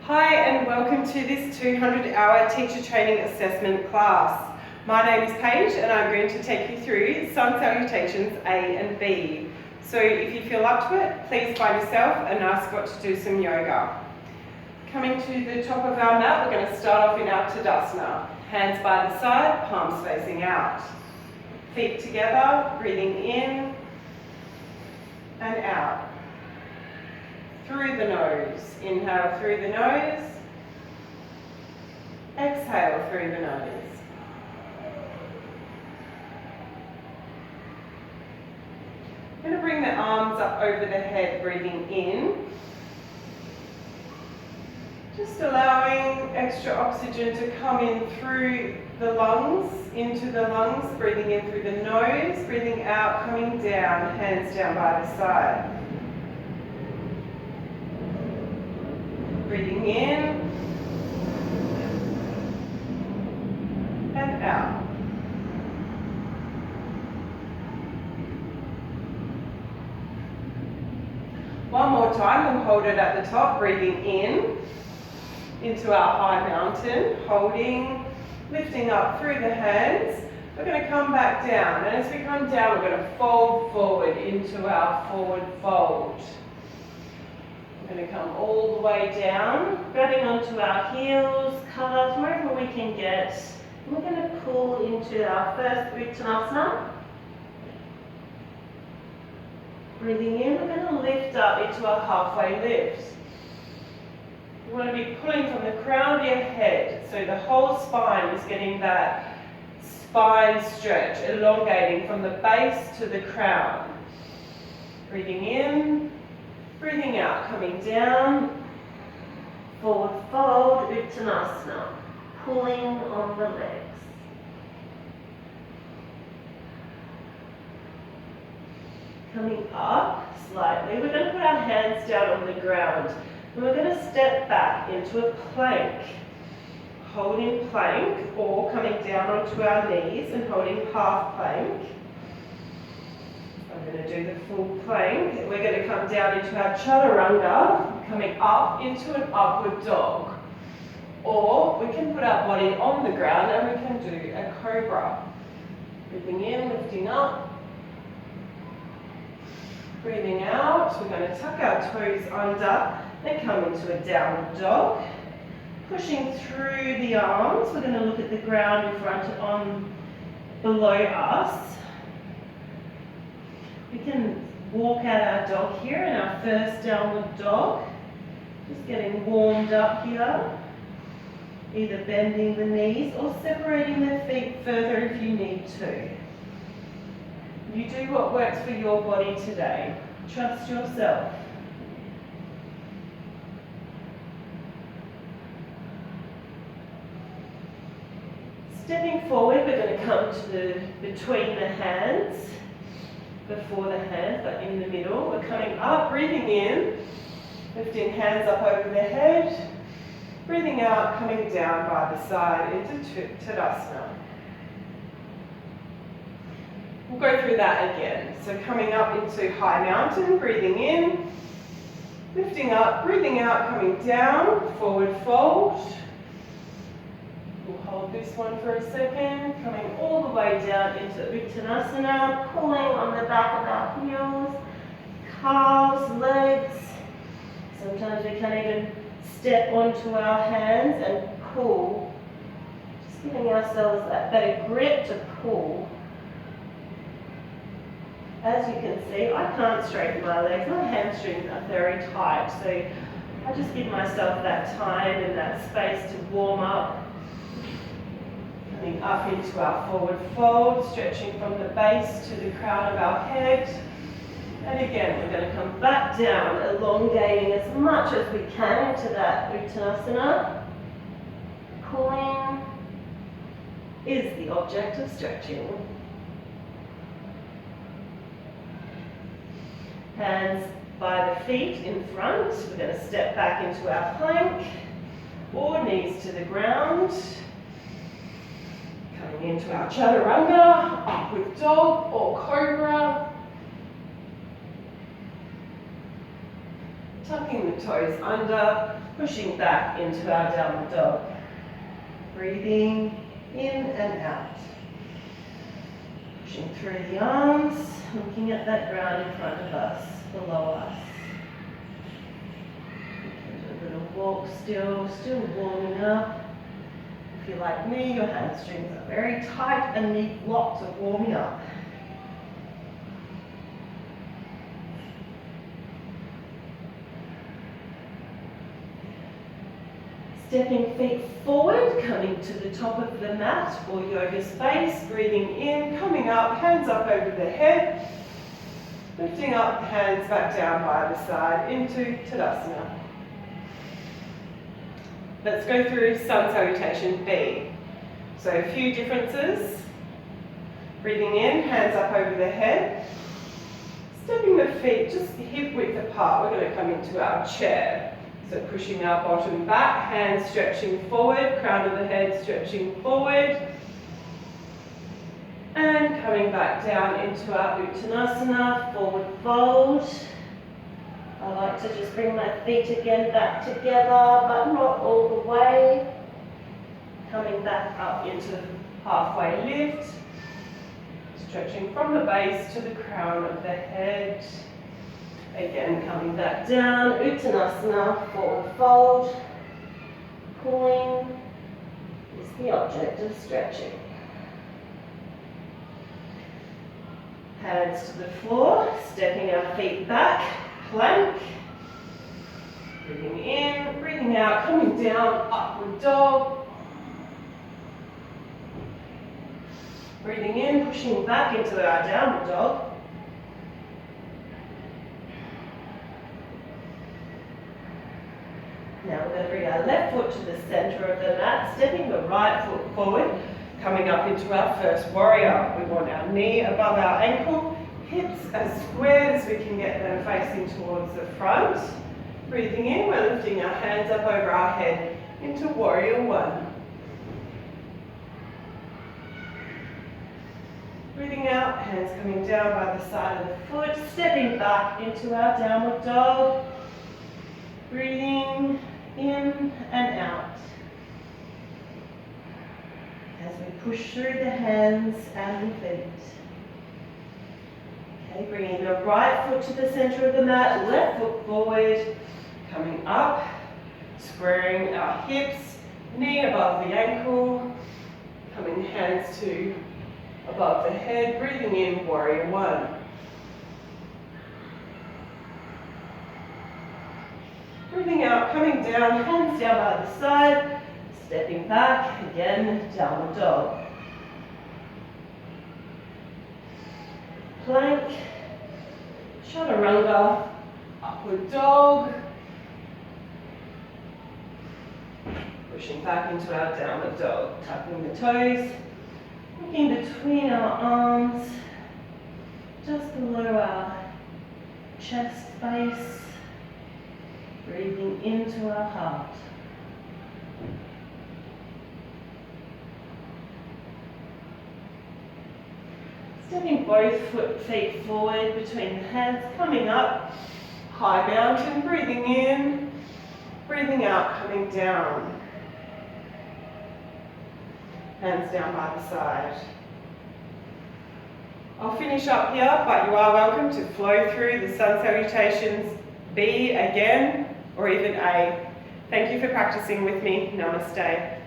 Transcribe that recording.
Hi and welcome to this 200-hour teacher training assessment class. My name is Paige and I'm going to take you through sun salutations A and B. So if you feel up to it, please find yourself a nice spot to do some yoga. Coming to the top of our mat, we're going to start off in our Tadasana. Hands by the side, palms facing out. Feet together, breathing in and out. Through the nose. Inhale through the nose. Exhale through the nose. I'm going to bring the arms up over the head, breathing in. Just allowing extra oxygen to come in through the lungs, into the lungs, breathing in through the nose, breathing out, coming down, hands down by the side. Breathing in and out. One more time, we'll hold it at the top, breathing in into our high mountain, holding, lifting up through the hands. We're going to come back down, and as we come down, we're going to fold forward into our forward fold. We're going to come all the way down, grabbing onto our heels, calves, wherever we can get. We're going to pull into our first Uttanasana. Breathing in, we're going to lift up into a halfway lift. You want to be pulling from the crown of your head, so the whole spine is getting that spine stretch, elongating from the base to the crown. Breathing in. Breathing out, coming down, forward fold, Uttanasana, pulling on the legs. Coming up slightly, we're going to put our hands down on the ground and we're going to step back into a plank. Holding plank or coming down onto our knees and holding half plank. I'm going to do the full plank. We're going to come down into our chaturanga, coming up into an upward dog. Or we can put our body on the ground and we can do a cobra. Breathing in, lifting up. Breathing out, we're going to tuck our toes under and come into a downward dog. Pushing through the arms, we're going to look at the ground in front on below us. We can walk out our dog here in our first downward dog. Just getting warmed up here. Either bending the knees or separating the feet further if you need to. You do what works for your body today. Trust yourself. Stepping forward, we're going to come to between the hands. Before the hands, but in the middle. We're coming up, breathing in, lifting hands up over the head, breathing out, coming down by the side into Tadasana. We'll go through that again. So coming up into high mountain, breathing in, lifting up, breathing out, coming down, forward fold. We'll hold this one for a second, coming all the way down into Uttanasana, pulling on the back of our heels, calves, legs. Sometimes we can even step onto our hands and pull, just giving ourselves that better grip to pull. As you can see, I can't straighten my legs, my hamstrings are very tight, so I just give myself that time and that space to warm up. Coming up into our forward fold, stretching from the base to the crown of our head. And again, we're going to come back down, elongating as much as we can into that Uttanasana. Pulling is the object of stretching. Hands by the feet in front. We're going to step back into our plank or knees to the ground. Coming into our chaturanga, upward dog or cobra. Tuck tucking the toes under, pushing back into our downward dog. Breathing in and out. Pushing through the arms, looking at that ground in front of us, below us. Do a little walk still warming up. If you're like me, your hamstrings are very tight and need lots of warming up. Stepping feet forward, coming to the top of the mat or yoga space, breathing in, coming up, hands up over the head, lifting up, hands back down by the side into Tadasana. Let's go through Sun Salutation B. So a few differences. Breathing in, hands up over the head. Stepping the feet just hip width apart, we're going to come into our chair. So pushing our bottom back, hands stretching forward, crown of the head stretching forward. And coming back down into our Uttanasana, forward fold. I like to just bring my feet again back together, but not all the way. Coming back up into halfway lift. Stretching from the base to the crown of the head. Again, coming back down, Uttanasana, forward fold. Pulling is the object of stretching. Hands to the floor, stepping our feet back, plank. Breathing in, breathing out, coming down, upward dog. Breathing in, pushing back into our downward dog. Now we're going to bring our left foot to the center of the mat, stepping the right foot forward, coming up into our first warrior. We want our knee above our ankle, hips as squared as we can get them facing towards the front. Breathing in, we're lifting our hands up over our head into warrior one. Breathing out, hands coming down by the side of the foot, stepping back into our downward dog. Breathing in and out as we push through the hands and the feet. Okay, bringing the right foot to the center of the mat, left foot forward, coming up, squaring our hips, knee above the ankle, coming hands to above the head, breathing in, warrior one. Breathing out, coming down, hands down by the side, stepping back, again, downward dog. Plank, chaturanga, upward dog. Pushing back into our downward dog, tucking the toes, looking between our arms, just below our chest space. Breathing into our heart. Stepping both feet forward between the hands, coming up, high mountain, breathing in, breathing out, coming down. Hands down by the side. I'll finish up here, but you are welcome to flow through the Sun Salutations B again, or even A. Thank you for practicing with me. Namaste.